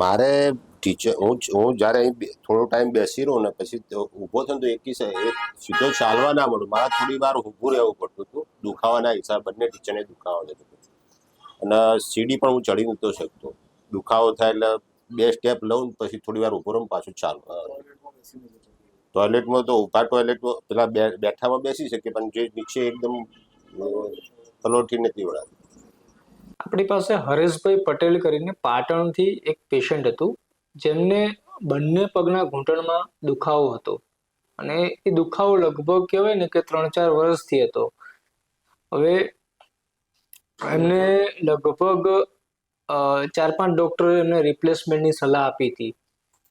મારે ટીચર હું જ્યારે અહીં થોડો ટાઈમ બેસી રહું ને પછી ઊભો થયો તો એક સીધો ચાલવા ના મળ્યું, મારે થોડી વાર ઊભું રહેવું પડતું હતું દુખાવાના હિસાબ, બંને ટીચરને દુખાવો થતો હતો અને સીડી પણ હું ચડી નહોતો શકતો. દુખાવો થાય એટલે 2 સ્ટેપ લઉં પછી થોડી વાર ઊભો રહું પાછું ચાલુ. ટોયલેટમાં તો ઊભા ટોયલેટમાં પેલા બેઠામાં બેસી શકીએ પણ જે નીચે એકદમ પલોઠી નથી વળાતી. આપણી પાસે હરેશભાઈ પટેલ કરીને પાટણથી એક પેશન્ટ હતું જેમને બંને પગના ઘૂંટણમાં દુખાવો હતો અને એ દુખાવો લગભગ કહેવાય ને કે 3-4 વર્ષથી હતો. હવે એમને લગભગ 4-5 ડોક્ટરે એમને રિપ્લેસમેન્ટની સલાહ આપી હતી,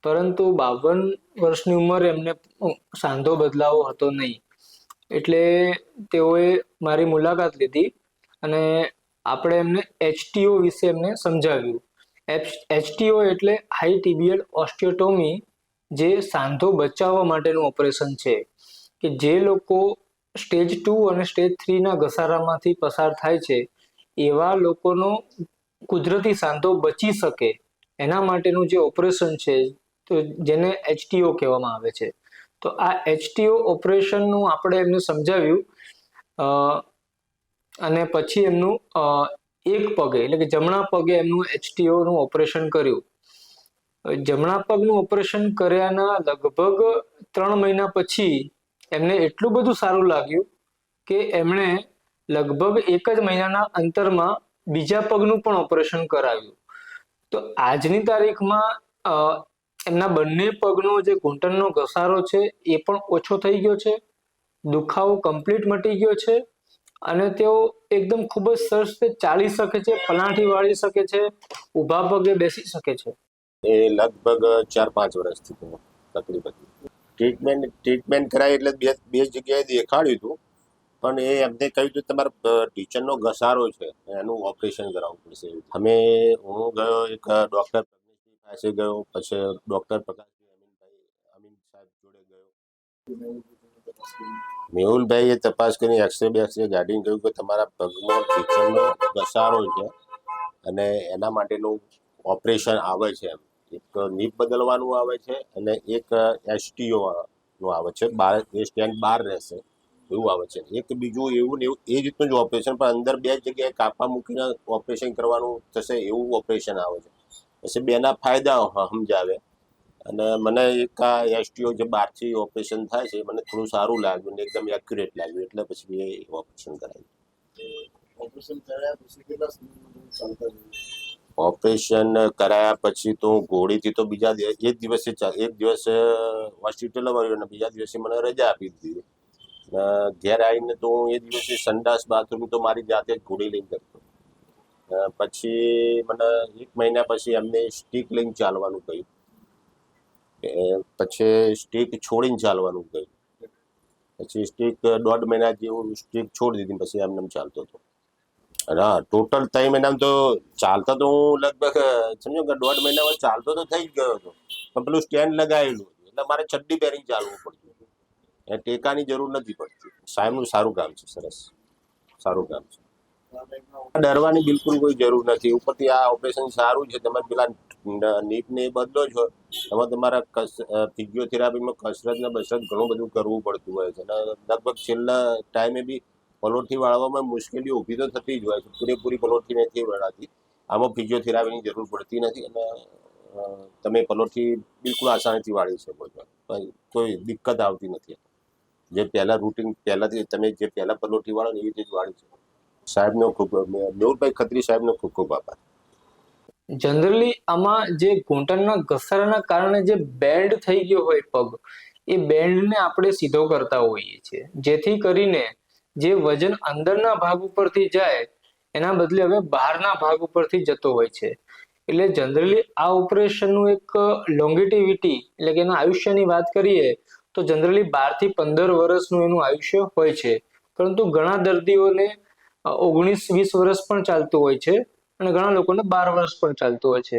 પરંતુ 52 વર્ષની ઉંમરે એમને સાંધો બદલાવો હતો નહીં. એટલે તેઓએ મારી મુલાકાત લીધી અને આપણે એમને HTO વિશે એમને સમજાવ્યું. HTO એટલે હાઈ ટિબિયલ ઓસ્ટિયોટોમી, જે સાંધો બચાવવા માટેનું ઓપરેશન છે કે જે લોકો સ્ટેજ 2 અને સ્ટેજ 3 ના ઘસારામાંથી પસાર થાય છે એવા લોકોનો કુદરતી સાંધો બચી શકે એના માટેનું જે ઓપરેશન છે તો જેને HTO કહેવામાં આવે છે. તો આ HTO ઓપરેશનનું આપણે એમને સમજાવ્યું અને પછી એમનું એક પગે એટલે કે જમણા પગે એમનું HTO નું ઓપરેશન કર્યું. જમણા પગનું ઓપરેશન કર્યાના લગભગ 3 મહિના પછી એમને એટલું બધું સારું લાગ્યું કે એમણે લગભગ 1 જ મહિનાના અંતરમાં બીજા પગનું પણ ઓપરેશન કરાવ્યું. તો આજની તારીખમાં એમના બંને પગનો જે ઘૂંટણનો ઘસારો છે એ પણ ઓછો થઈ ગયો છે, દુખાવો કમ્પ્લીટ મટી ગયો છે અને તેઓ એકદમ ખૂબ જ સરસ રીતે ચાલી શકે છે, પલાઠી વાળી શકે છે, ઊભા પગે બેસી શકે છે. એ લગભગ 4-5 વર્ષથી તકલીફ હતી. ટ્રીટમેન્ટ કરાવી એટલે બે જગ્યાએ દેખાડ્યું હતું પણ એ એમને કહ્યું હતું તમારા ટીચરનો ઘસારો છે એનું ઓપરેશન કરાવવું પડશે. હું ગયો એક ડૉક્ટર પાસે ગયો, પછી ડૉક્ટર પ્રકાશભાઈ અમીન સાહેબ જોડે ગયો. મેહુલભાઈએ તપાસ કરી એક્સરે બેક્સરે કાઢીને કહ્યું કે તમારા પગમાં ટીચરનો ઘસારો છે અને એના માટેનું ઓપરેશન આવે છે. એક નીપ બદલવાનું આવે છે અને એક HTO નું આવે છે, એ સ્ટેન્ડ બહાર રહેશે એવું આવે છે. એક બીજું એવું ને એવું એ રીતનું જ ઓપરેશન પણ અંદર 2 જગ્યાએ કાપા મૂકીને ઓપરેશન કરવાનું થશે એવું ઓપરેશન આવે છે. પછી બેના ફાયદા સમજાવે અને મને એક આ HTO જે બહારથી ઓપરેશન થાય છે મને થોડું સારું લાગ્યું ને એકદમ એક્યુરેટ લાગ્યું એટલે પછી એ ઓપરેશન કરાવ્યું. ઓપરેશન કરાયા પછી તો ઘોડીથી તો એક દિવસે હોસ્પિટલમાં આવ્યો અને બીજા દિવસે મને રજા આપી દીધી. ઘેર આવીને તો હું એ દિવસે સંડાસ બાથરૂમ તો મારી જાતે જ ઘોડી લઈને કરતો. પછી મને 1 મહિના પછી એમને સ્ટીક લઈને ચાલવાનું કહ્યું, પછી સ્ટીક છોડીને ચાલવાનું કહ્યું, પછી સ્ટીક 1.5 મહિના જેવું સ્ટીક છોડી દીધી પછી એમને ચાલતો હતો. હા, ટોટલ 3 મહિનામાં તો ચાલતો તો હું લગભગ સમજો કે 1.5 મહિનામાં ચાલતો તો થઈ જ ગયો હતો પણ પેલું સ્ટેન્ડ લગાવેલું એટલે મારે ચડ્ડી પહેરીને ચાલવું પડતું, ટેકાની જરૂર નથી પડતી. સાહેબનું સારું કામ છે, સરસ સારું કામ છે. ડરવાની બિલકુલ કોઈ જરૂર નથી. ઉપરથી આ ઓપરેશન સારું છે, તમે પેલા નીપને એ બદલો છો એમાં તમારા ફિઝિયોથેરાપીમાં કસરત ને બસરત ઘણું બધું કરવું પડતું હોય છે અને લગભગ છેલ્લા ટાઈમે બી પલોઠી વાળવામાં મુશ્કેલીઓ ઊભી તો થતી જ હોય છે, પૂરેપૂરી પલોઠી નથી વળાતી. આમાં ફિઝિયોથેરાપીની જરૂર પડતી નથી અને તમે પલોઠી બિલકુલ આસાનીથી વાળી શકો છો, કોઈ દિક્કત આવતી નથી. જે પહેલા રૂટીન પહેલાથી તમે જે પહેલા પલોઠી વાળો ને એવી રીતે જ વાળી શકો. સાહેબનો ખૂબ મેહુલભાઈ ખત્રી સાહેબનો ખૂબ ખૂબ આભાર. જનરલી આમાં જે ઘૂંટણના ઘસારાના કારણે જે બેન્ડ થઈ ગયો હોય પગ, એ બેન્ડને આપણે સીધો કરતા હોઈએ છીએ, જેથી કરીને જે વજન અંદરના ભાગ ઉપરથી જાય એના બદલે હવે બહારના ભાગ ઉપરથી જતો હોય છે. એટલે જનરલી આ ઓપરેશનનું એક લોંગેટિવિટી એટલે કે એના આયુષ્યની વાત કરીએ તો જનરલી 12 થી 15 વર્ષનું એનું આયુષ્ય હોય છે, પરંતુ ઘણા દર્દીઓને 19-20 વર્ષ પણ ચાલતું હોય છે અને ઘણા લોકોને 12 વર્ષ પણ ચાલતું હોય છે.